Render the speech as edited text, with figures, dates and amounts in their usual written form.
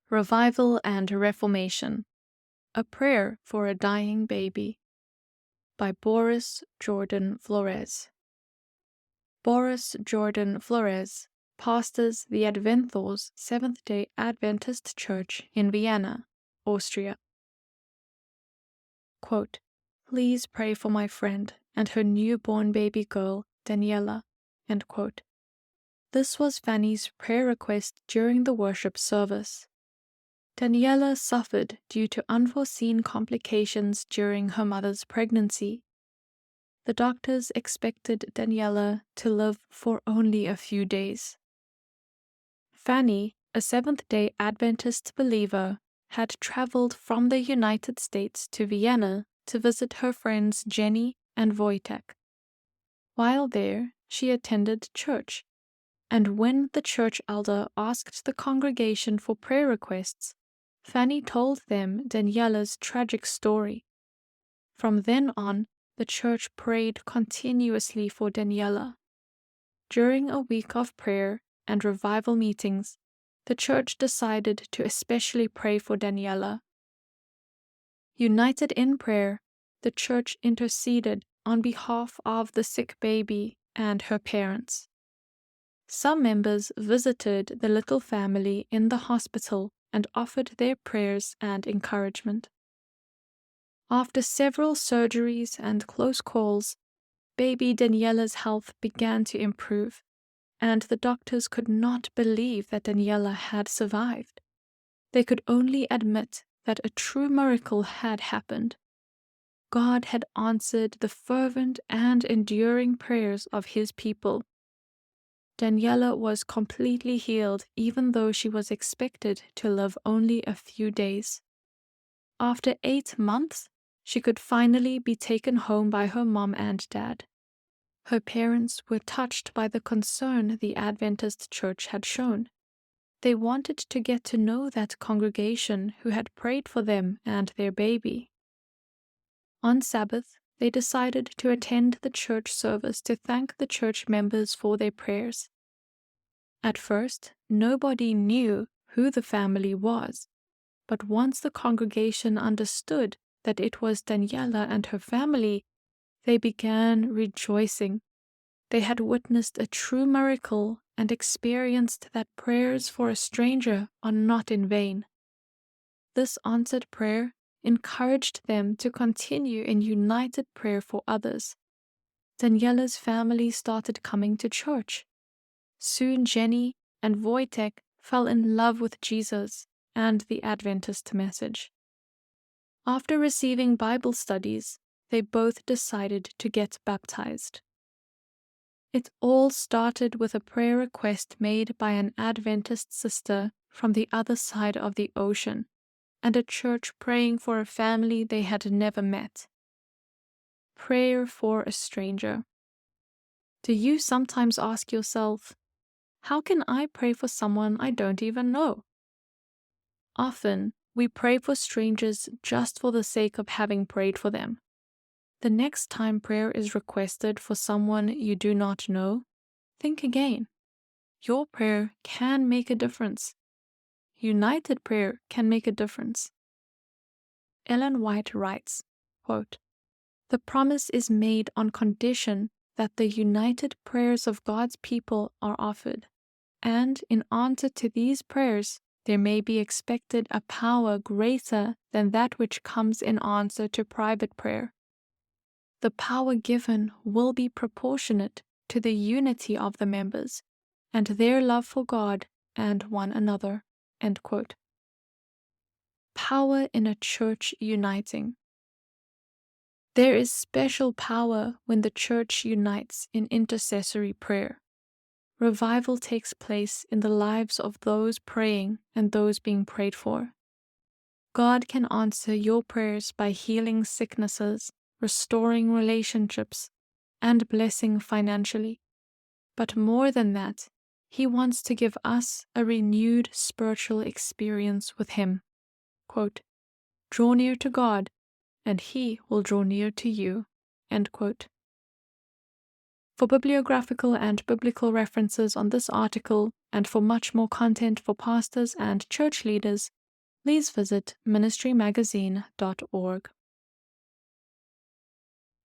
Revival and Reformation. A Prayer for a Dying Baby by Boris-Jordan Flores. Boris-Jordan Flores pastors the Adventors Seventh-day Adventist Church in Vienna, Austria. Quote, "Please pray for my friend and her newborn baby girl, Daniela." End quote. This was Fanny's prayer request during the worship service. Daniela suffered due to unforeseen complications during her mother's pregnancy. The doctors expected Daniela to live for only a few days. Fanny, a Seventh-day Adventist believer, had traveled from the United States to Vienna to visit her friends Jenny and Wojtek. While there, she attended church, and when the church elder asked the congregation for prayer requests, Fanny told them Daniela's tragic story. From then on, the church prayed continuously for Daniela. During a week of prayer and revival meetings, the church decided to especially pray for Daniela. United in prayer, the church interceded on behalf of the sick baby and her parents. Some members visited the little family in the hospital and offered their prayers and encouragement. After several surgeries and close calls, baby Daniela's health began to improve, and the doctors could not believe that Daniela had survived. They could only admit that a true miracle had happened. God had answered the fervent and enduring prayers of His people. Daniela was completely healed even though she was expected to live only a few days. After 8 months, she could finally be taken home by her mom and dad. Her parents were touched by the concern the Adventist church had shown. They wanted to get to know that congregation who had prayed for them and their baby. On Sabbath, they decided to attend the church service to thank the church members for their prayers. At first, nobody knew who the family was, but once the congregation understood that it was Daniela and her family, they began rejoicing. They had witnessed a true miracle and experienced that prayers for a stranger are not in vain. This answered prayer encouraged them to continue in united prayer for others. Daniela's family started coming to church. Soon Jenny and Wojtek fell in love with Jesus and the Adventist message. After receiving Bible studies, they both decided to get baptized. It all started with a prayer request made by an Adventist sister from the other side of the ocean, and a church praying for a family they had never met. Prayer for a stranger. Do you sometimes ask yourself, how can I pray for someone I don't even know? Often, we pray for strangers just for the sake of having prayed for them. The next time prayer is requested for someone you do not know, think again. Your prayer can make a difference. United prayer can make a difference. Ellen White writes, quote, "The promise is made on condition that the united prayers of God's people are offered, and in answer to these prayers, there may be expected a power greater than that which comes in answer to private prayer. The power given will be proportionate to the unity of the members and their love for God and one another." End quote. Power in a church uniting. There is special power when the church unites in intercessory prayer. Revival takes place in the lives of those praying and those being prayed for. God can answer your prayers by healing sicknesses, restoring relationships, and blessing financially. But more than that, He wants to give us a renewed spiritual experience with Him. Quote, "Draw near to God, and He will draw near to you." End quote. For bibliographical and biblical references on this article And for much more content for pastors and church leaders, please visit ministrymagazine.org.